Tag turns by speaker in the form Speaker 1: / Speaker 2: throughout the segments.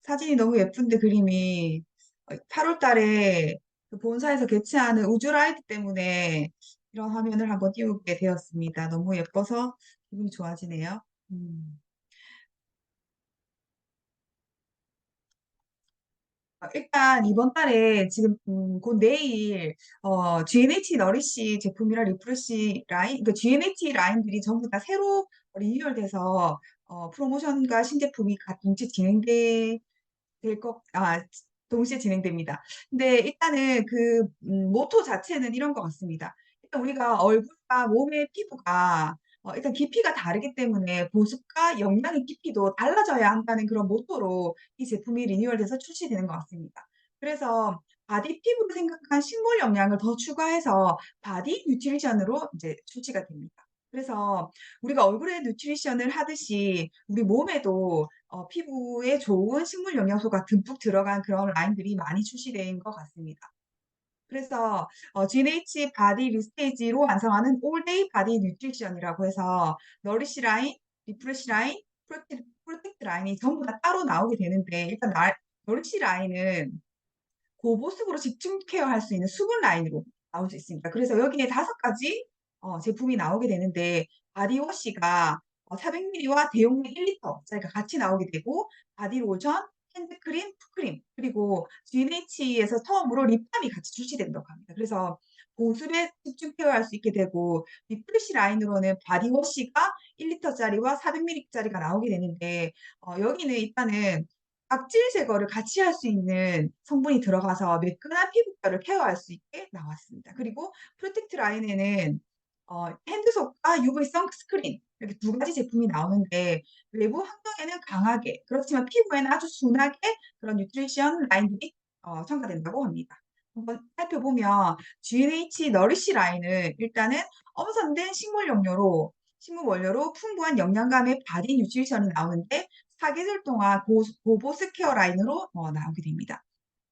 Speaker 1: 사진이 너무 예쁜데 그림이 8월 달에 그 본사에서 개최하는 우주 라이드 때문에 이런 화면을 한번 띄우게 되었습니다. 너무 예뻐서 기분이 좋아지네요. 음. 일단 이번 달에 지금 곧 내일 GNH 너리시 제품이랑 리프레시 라인, 그 GNH 라인들이 전부 다 새로 리뉴얼돼서 프로모션과 신제품이 동시에 동시에 진행됩니다. 근데 일단은 그 모토 자체는 이런 것 같습니다. 일단 우리가 얼굴과 몸의 피부가 일단 깊이가 다르기 때문에 보습과 영양의 깊이도 달라져야 한다는 그런 모토로 이 제품이 리뉴얼돼서 출시되는 것 같습니다. 그래서 바디 피부를 생각한 식물 영양을 더 추가해서 바디 뉴트리션으로 이제 출시가 됩니다. 그래서 우리가 얼굴에 뉴트리션을 하듯이 우리 몸에도 피부에 좋은 식물 영양소가 듬뿍 들어간 그런 라인들이 많이 출시된 것 같습니다. 그래서 GNH 바디 리스테이지로 완성하는 올데이 바디 뉴트리션이라고 해서 너리시 라인, 리프레시 라인, 프로텍트 라인이 전부 다 따로 나오게 되는데 일단 너리시 라인은 고보습으로 집중 케어할 수 있는 수분 라인으로 나올 수 있습니다. 그래서 여기에 5가지 제품이 나오게 되는데 바디워시가 400ml와 대용량 1리터짜리가 같이 나오게 되고 바디로션, 핸드크림, 풋크림 그리고 GNH에서 처음으로 립밤이 같이 출시된다고 합니다. 그래서 보습에 집중 케어할 수 있게 되고 리프레시 라인으로는 바디워시가 1리터짜리와 400ml짜리가 나오게 되는데 여기는 일단은 각질 제거를 같이 할 수 있는 성분이 들어가서 매끈한 피부결을 케어할 수 있게 나왔습니다. 그리고 프로텍트 라인에는 핸드소프와 UV 선스크린 이렇게 2가지 제품이 나오는데 외부 환경에는 강하게 그렇지만 피부에는 아주 순하게 그런 뉴트리션 라인들이 첨가된다고 합니다. 한번 살펴보면 GNH 너리시 라인은 일단은 엄선된 식물 원료로 풍부한 영양감의 바디 뉴트리션이 나오는데 4계절 동안 고보습 케어 라인으로 나오게 됩니다.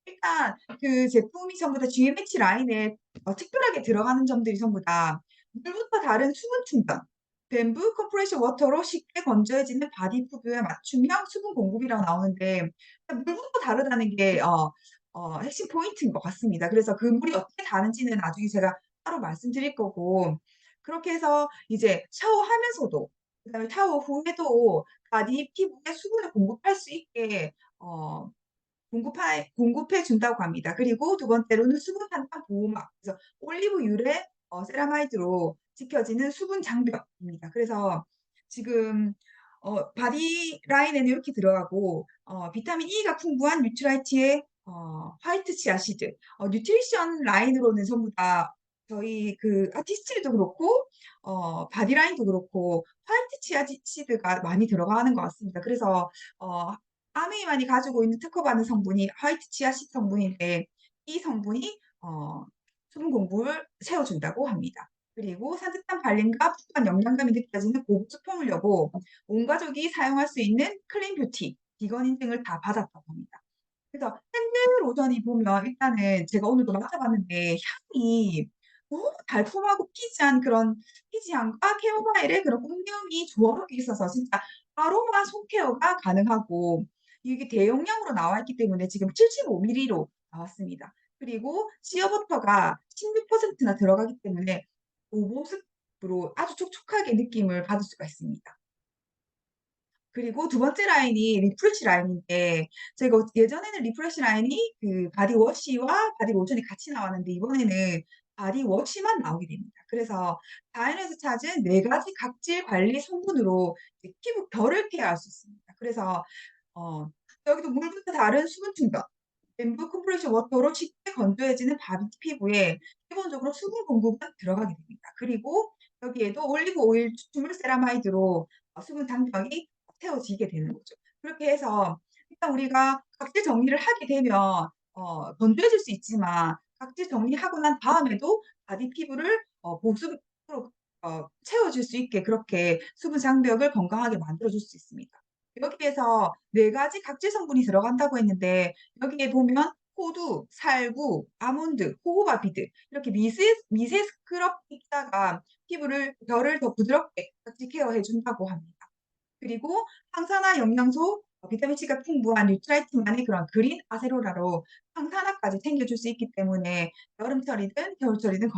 Speaker 1: 일단 그 제품이 전부 다 GMH 라인에 특별하게 들어가는 점들이 전부 다 물부터 다른 수분 충전, 뱀부 컴프레셔 워터로 쉽게 건조해지는 바디 피부에 맞춤형 수분 공급이라고 나오는데 물부터 다르다는 게 핵심 포인트인 것 같습니다. 그래서 그 물이 어떻게 다른지는 나중에 제가 따로 말씀드릴 거고 그렇게 해서 이제 샤워하면서도 그다음에 샤워 후에도 바디 피부에 수분을 공급할 수 있게 공급해 준다고 합니다. 그리고 두 번째로는 수분 탄탄 보호막. 그래서 올리브유래 세라마이드로 지켜지는 수분 장벽입니다. 그래서 지금 바디 라인에는 이렇게 들어가고 비타민 E가 풍부한 뉴트라이트의 화이트 치아시드. 뉴트리션 라인으로는 전부 다 저희 그 아티스트도 그렇고 바디 라인도 그렇고 화이트 치아시드가 많이 들어가는 것 같습니다. 그래서 아메이만이 가지고 있는 특허받은 성분이 화이트 치아씨드 성분인데 이 성분이 수분 공급을 채워준다고 합니다. 그리고 산뜻한 발림과 푸짐한 영양감이 느껴지는 고급스 포뮬러고 온 가족이 사용할 수 있는 클린 뷰티, 비건 인증을 다 받았다고 합니다. 그래서 핸드 로션이 보면 일단은 제가 오늘도 맡아봤는데 향이 너무 달콤하고 피지 향과 캐모마일의 그런 풍미이 조화롭게 있어서 진짜 아로마 손 케어가 가능하고 이게 대용량으로 나와 있기 때문에 지금 75ml로 나왔습니다. 그리고 시어버터가 16%나 들어가기 때문에 오보습으로 아주 촉촉하게 느낌을 받을 수가 있습니다. 그리고 두 번째 라인이 리프레시 라인인데 제가 예전에는 리프레시 라인이 그 바디워시와 바디로션이 같이 나왔는데 이번에는 바디워시만 나오게 됩니다. 그래서 자연에서 찾은 4가지 각질 관리 성분으로 이제 피부 결을 케어할 수 있습니다. 그래서 어 여기도 물부터 다른 수분 충전, 뱀부 컴프레셔 워터로 쉽게 건조해지는 바디 피부에 기본적으로 수분 공급은 들어가게 됩니다. 그리고 여기에도 올리브 오일 추출물 세라마이드로 수분 장벽이 채워지게 되는 거죠. 그렇게 해서 일단 우리가 각질 정리를 하게 되면 건조해질 수 있지만 각질 정리하고 난 다음에도 바디 피부를 보습으로 채워줄 수 있게 그렇게 수분 장벽을 건강하게 만들어 줄 수 있습니다. 여기에서 4가지 각질 성분이 들어간다고 했는데 여기에 보면 호두, 살구, 아몬드, 호호바 비드 이렇게 미세 스크럽 입자가 피부를 결을 더 부드럽게 각질 케어해 준다고 합니다. 그리고 항산화 영양소 비타민 C가 풍부한 뉴트라이트만의 그런 그린 아세로라로 항산화까지 챙겨줄 수 있기 때문에 여름철이든 겨울철이든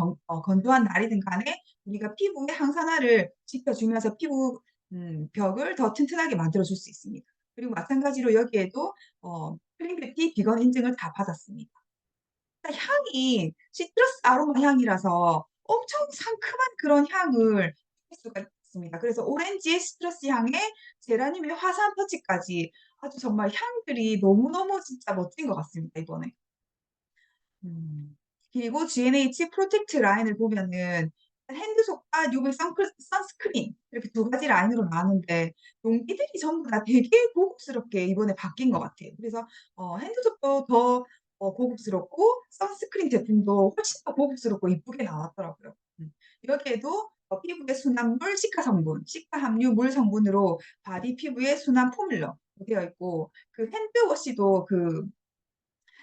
Speaker 1: 건조한 날이든 간에 우리가 피부의 항산화를 지켜주면서 피부 벽을 더 튼튼하게 만들어 줄 수 있습니다. 그리고 마찬가지로 여기에도 클린 뷰티 비건 인증을 다 받았습니다. 그러니까 향이 시트러스 아로마 향이라서 엄청 상큼한 그런 향을 할 수가 있습니다. 그래서 오렌지의 시트러스 향에 제라늄의 화사한 터치까지 아주 정말 향들이 너무너무 진짜 멋진 것 같습니다, 이번에. 음. 그리고 G&H 프로텍트 라인을 보면은 핸드소과 UV 선스크린 이렇게 두 가지 라인으로 나왔는데 용기들이 전부 다 되게 고급스럽게 이번에 바뀐 것 같아요. 그래서 핸드소도 더 고급스럽고 선스크린 제품도 훨씬 더 고급스럽고 이쁘게 나왔더라고요. 여기에도 피부의 순함물 시카 성분, 시카 함유 물 성분으로 바디 피부의 순한 포뮬러 되어 있고 그 핸드워시도 그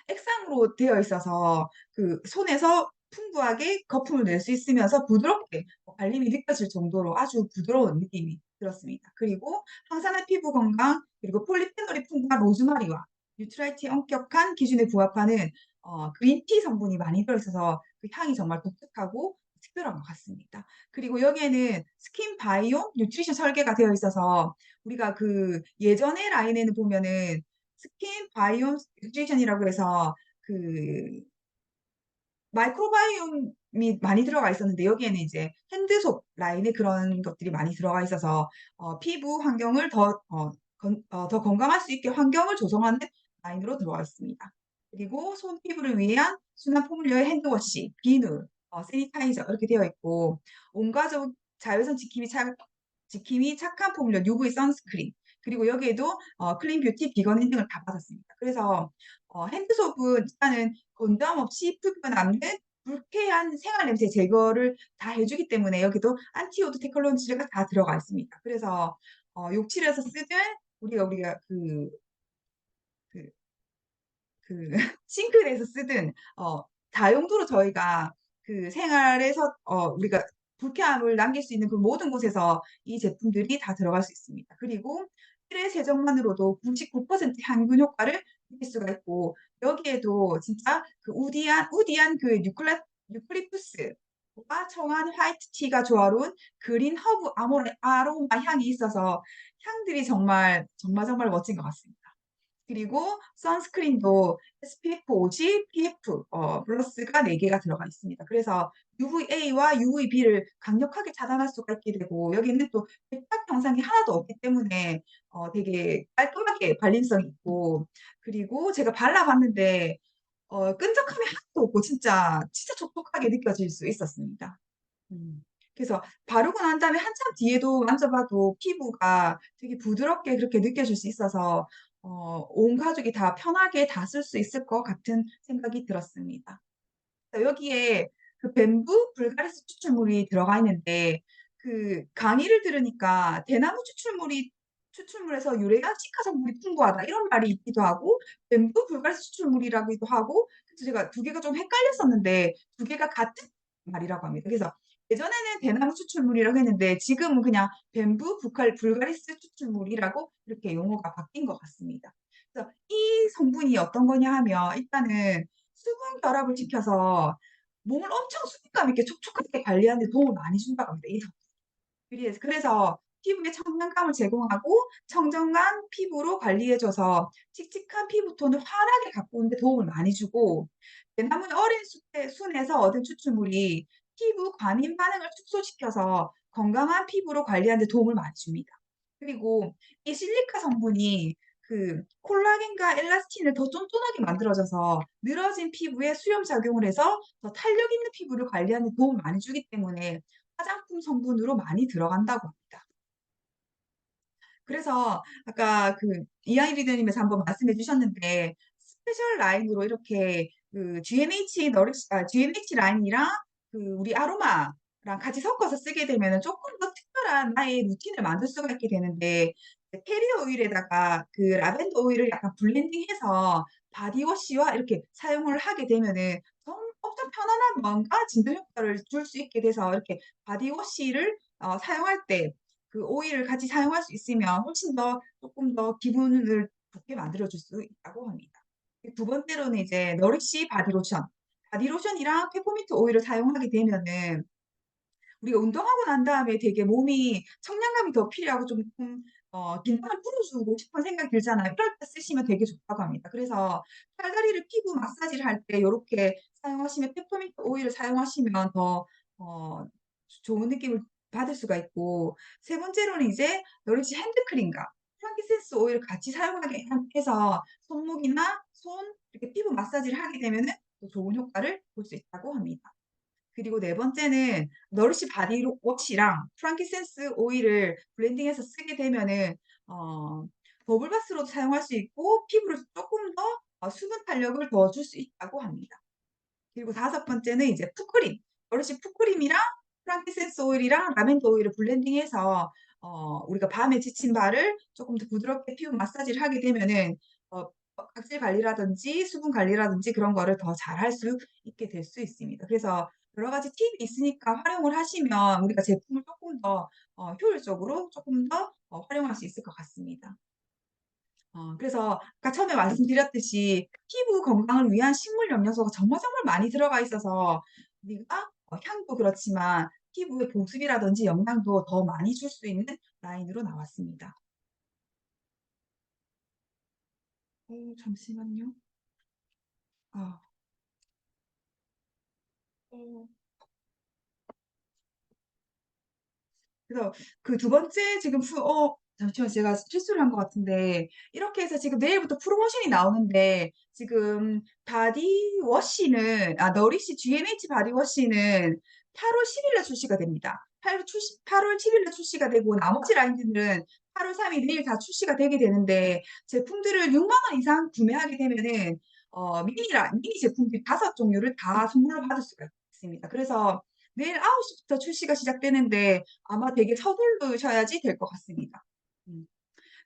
Speaker 1: 액상으로 되어 있어서 그 손에서 풍부하게 거품을 낼 수 있으면서 부드럽게 발림이 느껴질 정도로 아주 부드러운 느낌이 들었습니다. 그리고 항산화 피부 건강 그리고 폴리페놀이 풍부한 로즈마리와 뉴트라이트의 엄격한 기준에 부합하는 그린티 성분이 많이 들어 있어서 그 향이 정말 독특하고 특별한 것 같습니다. 그리고 여기에는 스킨 바이옴 뉴트리션 설계가 되어 있어서 우리가 그 예전의 라인에는 보면은 스킨 바이옴 뉴트리션이라고 해서 그 마이크로바이옴이 많이 들어가 있었는데 여기에는 이제 핸드속 라인에 그런 것들이 많이 들어가 있어서 피부 환경을 더 건강할 수 있게 환경을 조성하는 라인으로 들어가 있습니다. 그리고 손 피부를 위한 순한 포뮬러의 핸드워시, 비누, 세니타이저 이렇게 되어 있고 온가족 자외선 지킴이 착한 포뮬러 UV 선스크린 그리고 여기에도 클린 뷰티 비건 인증을 다 받았습니다. 그래서 핸드소은 일단은 건담 없이 피부에 남는 불쾌한 생활 냄새 제거를 다 해 주기 때문에 여기도 안티오도 테크놀로지가 다 들어가 있습니다. 그래서 욕실에서 쓰든 우리가 그 그 싱크대에서 쓰든 다용도로 저희가 그 생활에서 우리가 불쾌함을 남길 수 있는 그 모든 곳에서 이 제품들이 다 들어갈 수 있습니다. 그리고 실외 세정만으로도 99% 향균 효과를 느낄 수가 있고 여기에도 진짜 그 우디한 그 유칼립투스와 청한 화이트티가 조화로운 그린 허브 아로마 향이 있어서 향들이 정말 멋진 것 같습니다. 그리고 선스크린도 SPF 50, PF 플러스가 4 개가 들어가 있습니다. 그래서 UVA와 UVB를 강력하게 차단할 수가 있게 되고 여기는 또 백탁 현상이 하나도 없기 때문에 되게 깔끔하게 발림성이 있고 그리고 제가 발라 봤는데 끈적함이 하나도 없고 진짜 촉촉하게 느껴질 수 있었습니다. 음. 그래서 바르고 난 다음에 한참 뒤에도 만져봐도 피부가 되게 부드럽게 그렇게 느껴질 수 있어서 온 가족이 다 편하게 다 쓸 수 있을 것 같은 생각이 들었습니다. 여기에 그 뱀부 불가리스 추출물이 들어가 있는데 그 강의를 들으니까 대나무 추출물에서 유래한 시카 성분이 풍부하다 이런 말이 있기도 하고 뱀부 불가리스 추출물이라기도 하고 그래서 제가 두 개가 좀 헷갈렸었는데 두 개가 같은 말이라고 합니다. 그래서 예전에는 대나무 추출물이라고 했는데 지금은 그냥 뱀부 불가리스 추출물이라고 이렇게 용어가 바뀐 것 같습니다. 그래서 이 성분이 어떤 거냐 하면 일단은 수분 결합을 지켜서 몸을 엄청 수분감 있게 촉촉하게 관리하는 데 도움을 많이 준다고 합니다, 이 성분이. 그래서 피부에 청량감을 제공하고 청정한 피부로 관리해 줘서 칙칙한 피부톤을 환하게 가꾸는 데 도움을 많이 주고 대나무의 어린 순에서 얻은 추출물이 피부 과민 반응을 축소시켜서 건강한 피부로 관리하는 데 도움을 많이 줍니다. 그리고 이 실리카 성분이 그 콜라겐과 엘라스틴을 더 쫀쫀하게 만들어 줘서 늘어진 피부에 수렴 작용을 해서 더 탄력 있는 피부를 관리하는 데 도움을 많이 주기 때문에 화장품 성분으로 많이 들어간다고 합니다. 그래서 아까 그 이하이 리더님께서 한번 말씀해 주셨는데 스페셜 라인으로 이렇게 그 GNH 라인이랑 그 우리 아로마랑 같이 섞어서 쓰게 되면은 쪼끔 더 특별한 나의 루틴을 만들 수가 있게 되는데 캐리어 오일에다가 그 라벤더 오일을 약간 블렌딩해서 바디워시와 이렇게 사용을 하게 되면은 엄청 편안한 뭔가 진정 효과를 줄 수 있게 돼서 이렇게 바디워시를 사용할 때 그 오일을 같이 사용할 수 있으면 훨씬 더 쪼끔 더 기분을 좋게 만들어줄 수 있다고 합니다. 두 번째로는 이제 너리시 바디로션. 바디로션이랑 페퍼민트 오일을 사용하게 되면은 우리가 운동하고 난 다음에 되게 몸이 청량감이 더 필요하고 좀 긴장을 풀어주고 싶은 생각이 들잖아요. 그럴 때 쓰시면 되게 좋다고 합니다. 그래서 팔다리를 피부 마사지를 할 때 요렇게 사용하시면 페퍼민트 오일을 사용하시면 더 어 좋은 느낌을 받을 수가 있고, 세 번째로는 이제 노리시 핸드크림과 프랑키센스 오일을 같이 사용하게 해서 손목이나 손 이렇게 피부 마사지를 하게 되면은 또 좋은 효과를 볼 수 있다고 합니다. 그리고 네 번째는 너리시 바디 워시랑 프랑키센스 오일을 블렌딩해서 쓰게 되면은 어 버블바스로도 사용할 수 있고 피부를 쪼끔 더 수분 탄력을 더 줄 수 있다고 합니다. 그리고 다섯 번째는 이제 풋크림. 어르신 풋크림이랑 프랑키센스 오일이랑 라벤더 오일을 블렌딩해서 우리가 밤에 지친 발을 쪼끔 더 부드럽게 피부 마사지를 하게 되면은 각질 관리라든지 수분 관리라든지 그런 거를 더 잘할 수 있게 될 수 있습니다. 그래서 여러 가지 팁이 있으니까 활용을 하시면 우리가 제품을 쪼끔 더 효율적으로 쪼끔 더 활용할 수 있을 것 같습니다. 그래서 아까 처음에 말씀드렸듯이 피부 건강을 위한 식물 영양소가 정말 정말 많이 들어가 있어서 우리가 향도 그렇지만 피부의 보습이라든지 영양도 더 많이 줄 수 있는 라인으로 나왔습니다. 잠시만요. 아. 어. 그래서 그 두 번째 지금 잠시만요. 제가 실수를 한 것 같은데 이렇게 해서 지금 내일부터 프로모션이 나오는데 지금 바디워시는 너리시 GMH 바디워시는 8월 10 일에 출시가 됩니다. 8월 10 일에 출시가 되고 나머지 라인들은 8월 3일 내일 다 출시가 되게 되는데 제품들을 6만 원 이상 구매하게 되면은 미니 제품들 5 종류를 다 선물로 받을 수가 있습니다. 그래서 내일 9시 부터 출시가 시작되는데 아마 되게 서두르셔야지 될 것 같습니다. 음.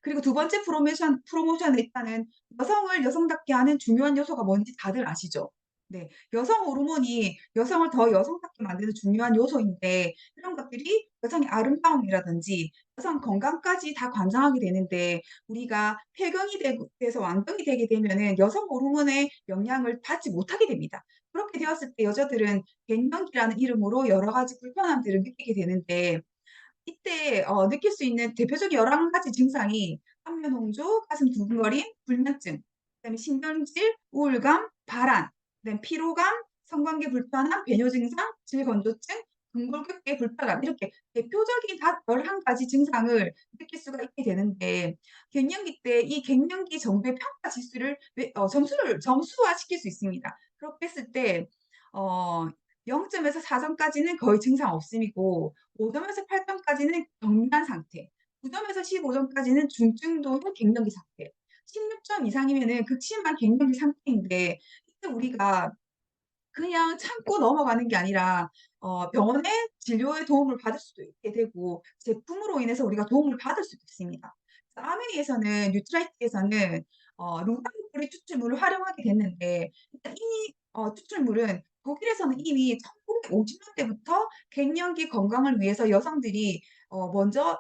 Speaker 1: 그리고 두 번째 프로모션에 일단은 여성을 여성답게 하는 중요한 요소가 뭔지 다들 아시죠? 네. 여성 호르몬이 여성을 더 여성답게 만드는 중요한 요소인데 이런 것들이 여성의 아름다움이라든지 여성 건강까지 다 관장하게 되는데 우리가 폐경이 돼서 완경이 되게 되면은 여성 호르몬의 영향을 받지 못하게 됩니다. 그렇게 되었을 때 여자들은 갱년기라는 이름으로 여러 가지 불편함들을 느끼게 되는데 이때 느낄 수 있는 대표적인 11 가지 증상이 안면 홍조, 가슴 두근거림, 불면증, 그다음에 신경질, 우울감, 발한, 그다음에 피로감, 성관계 불편함, 배뇨 증상, 질건조증, 근골격계 불편함 이렇게 대표적인 다 11 가지 증상을 느낄 수가 있게 되는데 갱년기 때 이 갱년기 정도의 평가 지수를 점수를 점수화시킬 수 있습니다. 그렇게 했을 때 어 0 점에서 4 점까지는 거의 증상 없음이고 5 점에서 8 점까지는 경미한 상태, 9 점에서 15 점까지는 중증도의 갱년기 상태, 16점 이상이면은 극심한 갱년기 상태인데 이때 우리가 그냥 참고 넘어가는 게 아니라 병원의 진료의 도움을 받을 수도 있게 되고 제품으로 인해서 우리가 도움을 받을 수도 있습니다. 그래서 아메이에서는 뉴트라이트에서는 루방뿌리 추출물을 활용하게 됐는데 일단 이 추출물은 독일에서는 이미 1950 년대부터 갱년기 건강을 위해서 여성들이 먼저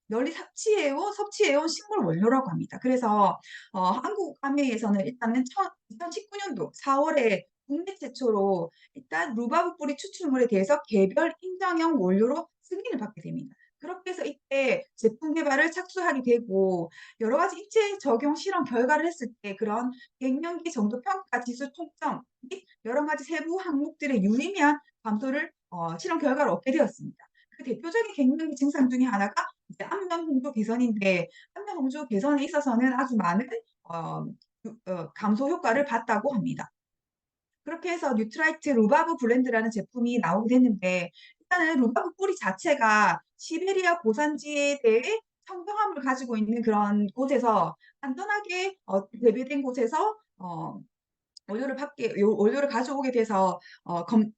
Speaker 1: 널리 섭취해 온 식물 원료라고 합니다. 그래서 한국 아메이에서는 일단은 2019 년도 4 월에 국내 최초로 일단 루바브 뿌리 추출물에 대해서 개별 인정형 원료로 승인을 받게 됩니다. 그렇게 해서 이때 제품 개발을 착수하게 되고 여러 가지 입체 적용 실험 결과를 했을 때 그런 갱년기 정도 평가 지수 총점 및 여러 가지 세부 항목들의 유의미한 감소를 실험 결과를 얻게 되었습니다. 그 대표적인 갱년기 증상 중에 하나가 이제 안면 홍조 개선인데 안면 홍조 개선에 있어서는 아주 많은 어 감소 효과를 봤다고 합니다. 그렇게 해서 뉴트라이트 루바브 블렌드라는 제품이 나오게 됐는데 일단은 루바브 뿌리 자체가 시베리아 고산지에 대해 청정함을 가지고 있는 그런 곳에서 안전하게 재배된 곳에서 원료를 가져오게 돼서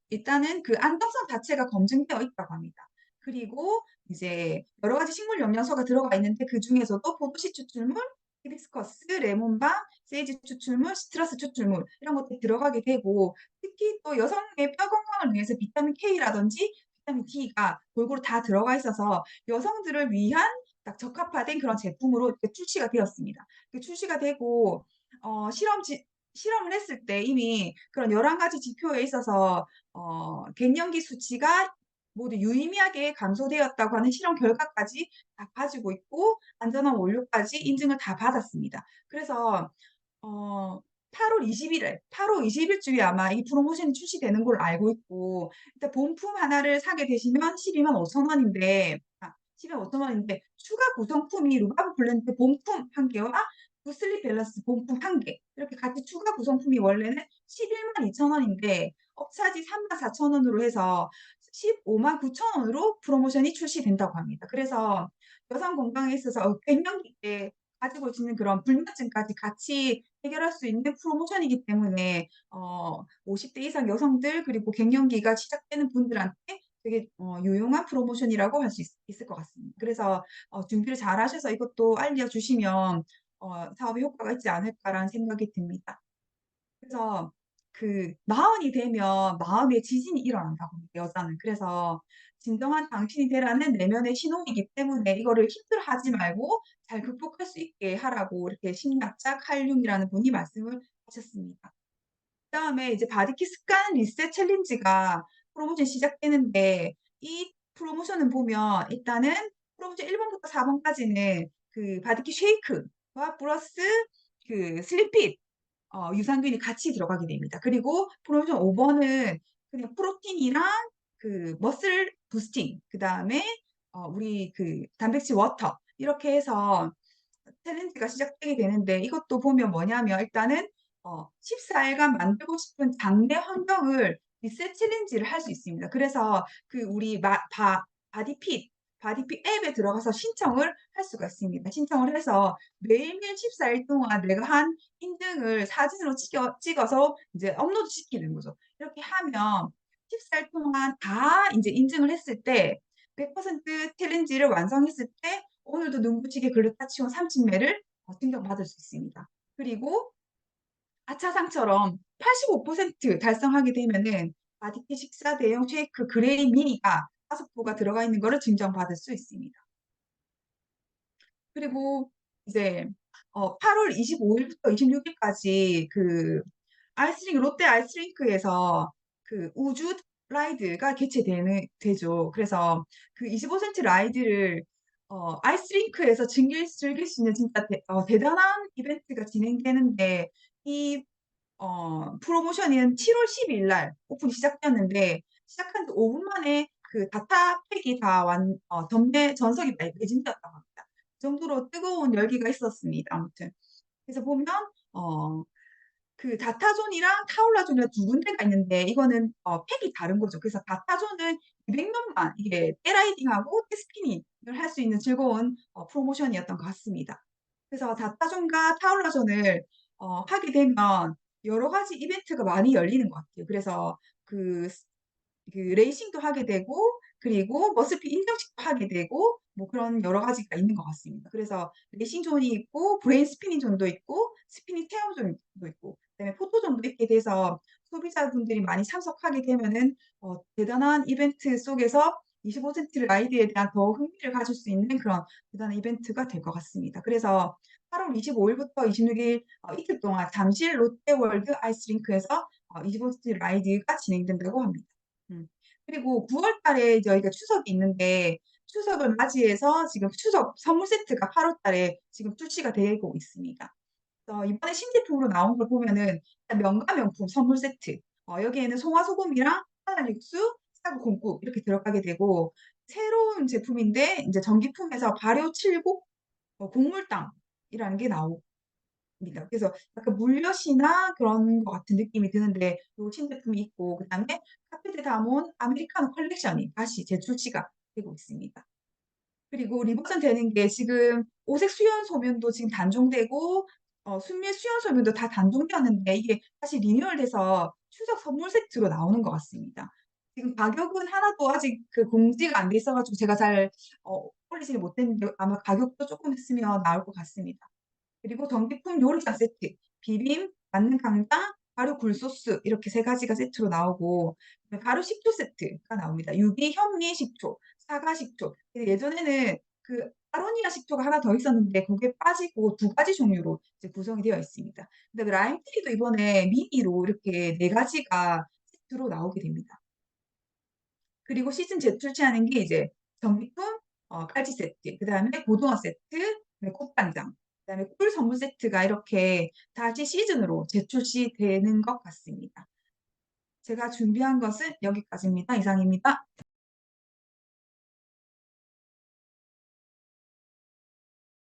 Speaker 1: 일단은 그 안정성 자체가 검증되어 있다고 합니다. 그리고 이제 여러 가지 식물 영양소가 들어가 있는데 그중에서도 포도씨 추출물, 히비스커스, 레몬밤, 세이지 추출물, 시트러스 추출물 이런 것들이 들어가게 되고 특히 또 여성의 뼈 건강을 위해서 비타민 K라든지 비타민 D가 골고루 다 들어가 있어서 여성들을 위한 딱 적합화된 그런 제품으로 이렇게 출시가 되었습니다. 출시가 되고 어 실험지 실험을 했을 때 이미 그런 11 가지 지표에 있어서 갱년기 수치가 모두 유의미하게 감소되었다고 하는 실험 결과까지 다 가지고 있고 안전한 원료까지 인증을 다 받았습니다. 그래서 어 8월 20일에 8월 20일 주에 아마 이 프로모션이 출시되는 걸로 알고 있고 일단 본품 하나를 사게 되시면 125,000 원인데 125,000 원인데 추가 구성품이 루바브 블렌드 본품 1 개와 구슬립 밸런스 본품 1 개 이렇게 같이 추가 구성품이 원래는 112,200 원인데 업차지 34,000 원으로 해서 159,000 원으로 프로모션이 출시된다고 합니다. 그래서 여성 건강에 있어서 갱년기 때 가지고 있는 그런 불면증까지 같이 해결할 수 있는 프로모션이기 때문에 50대 이상 여성들 그리고 갱년기가 시작되는 분들한테 되게 유용한 프로모션이라고 할 수 있을 것 같습니다. 그래서 준비를 잘 하셔서 이것도 알려주시면 '사업에 효과가 있지 않을까.'라는 생각이 듭니다. 그래서 마흔이 되면 마음의 지진이 일어난다고 합니다, 여자는. 그래서 진정한 당신이 되라는 내면의 신호이기 때문에 이거를 힘들어하지 말고 잘 극복할 수 있게 하라고 이렇게 심리학자 칼 융이라는 분이 말씀을 하셨습니다. 그다음에 이제 바디키 습관 리셋 챌린지가 프로모션이 시작되는데 이 프로모션을 보면 일단은 프로모션 1 번부터 4 번까지는 바디키 쉐이크와 플러스 슬림핏 유산균이 같이 들어가게 됩니다. 그리고 프로모션 5 번은 그냥 프로틴이랑 머슬 부스팅 그다음에 우리 단백질 워터 이렇게 해서 챌린지가 시작되게 되는데 이것도 보면 뭐냐면 일단은 14 일간 만들고 싶은 장내 환경을 리셋 챌린지를 할 수 있습니다. 그래서 우리 마 바 바디핏 바디핏 앱에 들어가서 신청을 할 수가 있습니다. 신청을 해서 매일매일 14일 동안 내가 한 인증을 사진으로 찍어서 이제 업로드 시키는 거죠. 이렇게 하면 14일 동안 다 인제 인증을 했을 때 100% 챌린지를 완성했을 때 오늘도 눈부시게 글루타치온 30 m를 증정받을 수 있습니다. 그리고 아차상처럼 85% 달성하게 되면은 바디fit 식사 대용 쉐이크 그레이 미니가 5 포가 들어가 있는 거를 증정받을 수 있습니다. 그리고 이제 8월 25 일부터 26 일까지 롯데 아이스링크에서 우주 라이드가 되죠. 그래서 25cm 라이드를 아이스링크에서 즐길 수 있는 진짜 대단한 이벤트가 진행되는데 이 프로모션은 7월 12일 날 오픈이 시작되었는데 시작한 지 5분 만에 다타 팩이 다 전석이 매진되었다고 합니다. 그 정도로 뜨거운 열기가 있었습니다 아무튼. 그래서 보면 어 다타존이랑 타올라존이랑 두 군데가 있는데 이거는 팩이 다른 거죠. 그래서 다타존은 200 명만 이게 패라이딩하고 텍스피닝을 할 수 있는 즐거운 프로모션이었던 것 같습니다. 그래서 다타존과 타올라존을 하게 되면 여러 가지 이벤트가 많이 열리는 것 같아요. 그래서 그 레이싱도 하게 되고 그리고 머슬핏 인증식도 하게 되고 뭐 그런 여러 가지가 있는 것 같습니다. 그래서 레이싱 존이 있고 브레인 스피닝 존도 있고 스피닝 체험 존도 있고 그다음에 포토 존도 있게 돼서 소비자분들이 많이 참석하게 되면은 대단한 이벤트 속에서 25센트 라이드에 대한 더 흥미를 가질 수 있는 그런 대단한 이벤트가 될 것 같습니다. 그래서 8월 25 일부터 26일 이틀 동안 잠실 롯데월드 아이스링크에서 25센트 라이드가 진행된다고 합니다. 음. 그리고 9월 달에 저희가 추석이 있는데 추석을 맞이해서 지금 추석 선물 세트가 8월 달에 지금 출시가 되고 있습니다. 이번에 신제품으로 나온 걸 보면은 일단 명가명품 선물 세트 여기에는 송화소금이랑 한알육수, 사골콩국 이렇게 들어가게 되고 새로운 제품인데 인제 전기품에서 발효 칠곡 곡물당이라는 게 나옵니다. 그래서 약간 물엿이나 그런 것 같은 느낌이 드는데 요 신제품이 있고 그다음에 카페 데 다몬 아메리카노 컬렉션이 다시 재출시가 되고 있습니다. 그리고 리버전 되는 게 지금 오색 수연 소면도 지금 단종되고 순면 수연 소면도 다 단종되었는데 이게 다시 리뉴얼돼서 추석 선물 세트로 나오는 것 같습니다. 지금 가격은 하나도 아직 공지가 안 돼 있어 가지고 제가 잘 올리지는 못했는데 아마 가격도 쪼끔 있으면 나올 것 같습니다. 그리고 전기품 요리사 세트, 비빔, 만능 간장, 발효 굴소스 이렇게 3 가지가 세트로 나오고 발효 식초 세트가 나옵니다. 유기 현미 식초, 사과 식초. 예전에는 아로니아 식초가 하나 더 있었는데 그게 빠지고 두 가지 종류로 이제 구성이 되어 있습니다. 그다음에 라임테리도 이번에 미니로 이렇게 네 가지가 세트로 나오게 됩니다. 그리고 시즌 재출시하는 게 이제 전기품, 깔치 세트, 그다음에 고등어 세트, 그다음에 국간장, 그다음에 꿀 선물 세트가 이렇게 다시 시즌으로 재출시되는 것 같습니다. 제가 준비한 것은 여기까지입니다. 이상입니다.